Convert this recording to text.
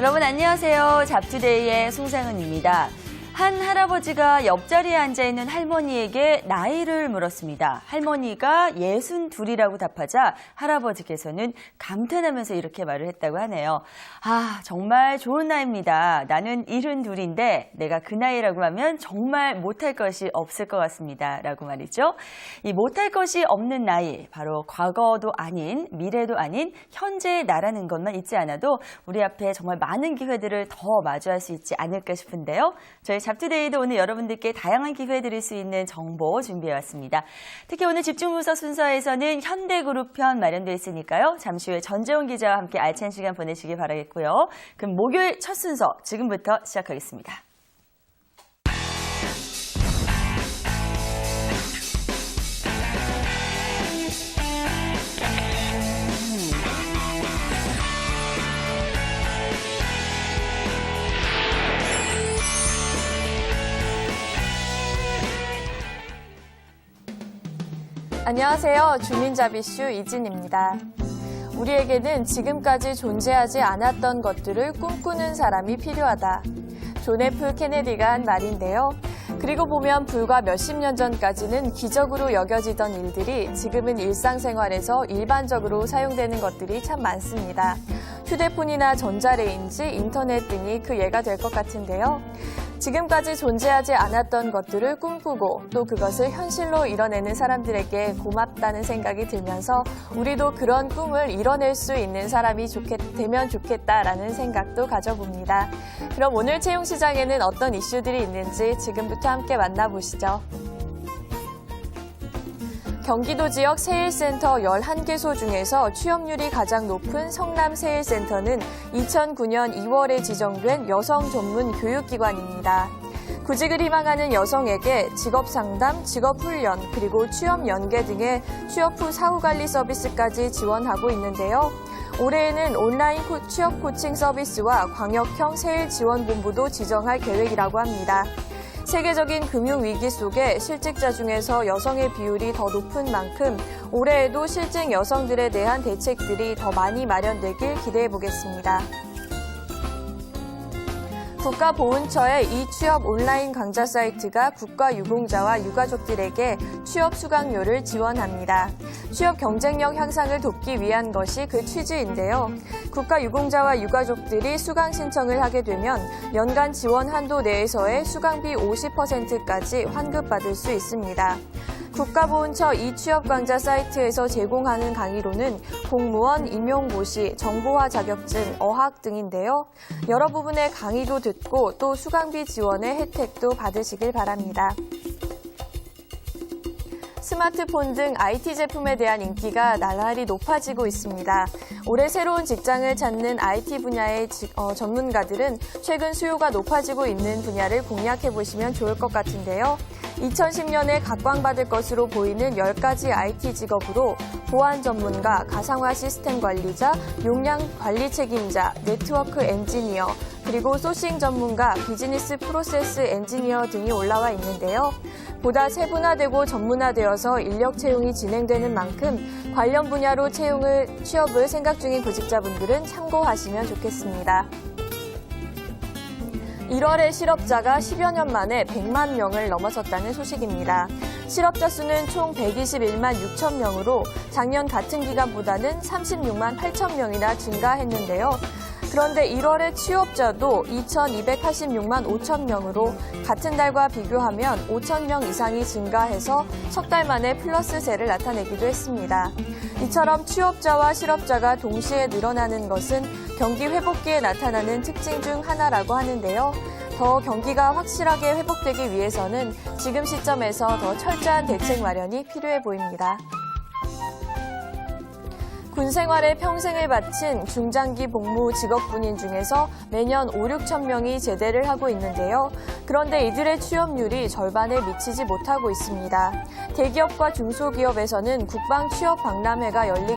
여러분 안녕하세요. 잡투데이의 송상은입니다. 한 할아버지가 옆자리에 앉아있는 할머니에게 나이를 물었습니다. 할머니가 62이라고 답하자 할아버지께서는 감탄하면서 이렇게 말을 했다고 하네요. 아, 정말 좋은 나이입니다. 나는 72인데 내가 그 나이라고 하면 정말 못할 것이 없을 것 같습니다. 라고 말이죠. 이 못할 것이 없는 나이, 바로 과거도 아닌 미래도 아닌 현재의 나라는 것만 있지 않아도 우리 앞에 정말 많은 기회들을 더 마주할 수 있지 않을까 싶은데요. 저희 잡투데이도 오늘 여러분들께 다양한 기회 드릴 수 있는 정보 준비해왔습니다. 특히 오늘 집중분석 순서에서는 현대그룹 편 마련되어 있으니까요. 잠시 후에 전재훈 기자와 함께 알찬 시간 보내시기 바라겠고요. 그럼 목요일 첫 순서 지금부터 시작하겠습니다. 안녕하세요. 주민자비슈 이진입니다. 우리에게는 지금까지 존재하지 않았던 것들을 꿈꾸는 사람이 필요하다. 존 F 케네디가 한 말인데요. 그리고 보면 불과 몇십 년 전까지는 기적으로 여겨지던 일들이 지금은 일상생활에서 일반적으로 사용되는 것들이 참 많습니다. 휴대폰이나 전자레인지, 인터넷 등이 그 예가 될 것 같은데요. 지금까지 존재하지 않았던 것들을 꿈꾸고 또 그것을 현실로 이뤄내는 사람들에게 고맙다는 생각이 들면서 우리도 그런 꿈을 이뤄낼 수 있는 사람이 되면 좋겠다라는 생각도 가져봅니다. 그럼 오늘 채용시장에는 어떤 이슈들이 있는지 지금부터 함께 만나보시죠. 경기도 지역 세일센터 11개소 중에서 취업률이 가장 높은 성남 세일센터는 2009년 2월에 지정된 여성 전문 교육기관입니다. 구직을 희망하는 여성에게 직업상담, 직업훈련, 그리고 취업 연계 등의 취업 후 사후관리 서비스까지 지원하고 있는데요. 올해에는 온라인 취업 코칭 서비스와 광역형 세일지원본부도 지정할 계획이라고 합니다. 세계적인 금융위기 속에 실직자 중에서 여성의 비율이 더 높은 만큼 올해에도 실직 여성들에 대한 대책들이 더 많이 마련되길 기대해보겠습니다. 국가보훈처의 이취업 온라인 강좌 사이트가 국가유공자와 유가족들에게 취업 수강료를 지원합니다. 취업 경쟁력 향상을 돕기 위한 것이 그 취지인데요. 국가유공자와 유가족들이 수강 신청을 하게 되면 연간 지원 한도 내에서의 수강비 50%까지 환급받을 수 있습니다. 국가보훈처 이취업 강좌 사이트에서 제공하는 강의로는 공무원, 임용고시, 정보화 자격증, 어학 등인데요. 여러 부분의 강의도 듣고 또 수강비 지원의 혜택도 받으시길 바랍니다. 스마트폰 등 IT 제품에 대한 인기가 나날이 높아지고 있습니다. 올해 새로운 직장을 찾는 IT 분야의 전문가들은 최근 수요가 높아지고 있는 분야를 공략해보시면 좋을 것 같은데요. 2010년에 각광받을 것으로 보이는 10가지 IT 직업으로 보안 전문가, 가상화 시스템 관리자, 용량 관리 책임자, 네트워크 엔지니어, 그리고 소싱 전문가, 비즈니스 프로세스 엔지니어 등이 올라와 있는데요. 보다 세분화되고 전문화되어서 인력 채용이 진행되는 만큼 관련 분야로 취업을 생각 중인 구직자분들은 참고하시면 좋겠습니다. 1월에 실업자가 10여 년 만에 100만 명을 넘어섰다는 소식입니다. 실업자 수는 총 121만 6천 명으로 작년 같은 기간보다는 36만 8천 명이나 증가했는데요. 그런데 1월의 취업자도 2,286만 5천 명으로 같은 달과 비교하면 5천 명 이상이 증가해서 석 달 만에 플러스세를 나타내기도 했습니다. 이처럼 취업자와 실업자가 동시에 늘어나는 것은 경기 회복기에 나타나는 특징 중 하나라고 하는데요. 더 경기가 확실하게 회복되기 위해서는 지금 시점에서 더 철저한 대책 마련이 필요해 보입니다. 군 생활에 평생을 바친 중장기 복무 직업군인 중에서 매년 5, 6천 명이 제대를 하고 있는데요. 그런데 이들의 취업률이 절반에 미치지 못하고 있습니다. 대기업과 중소기업에서는 국방 취업 박람회가 열리고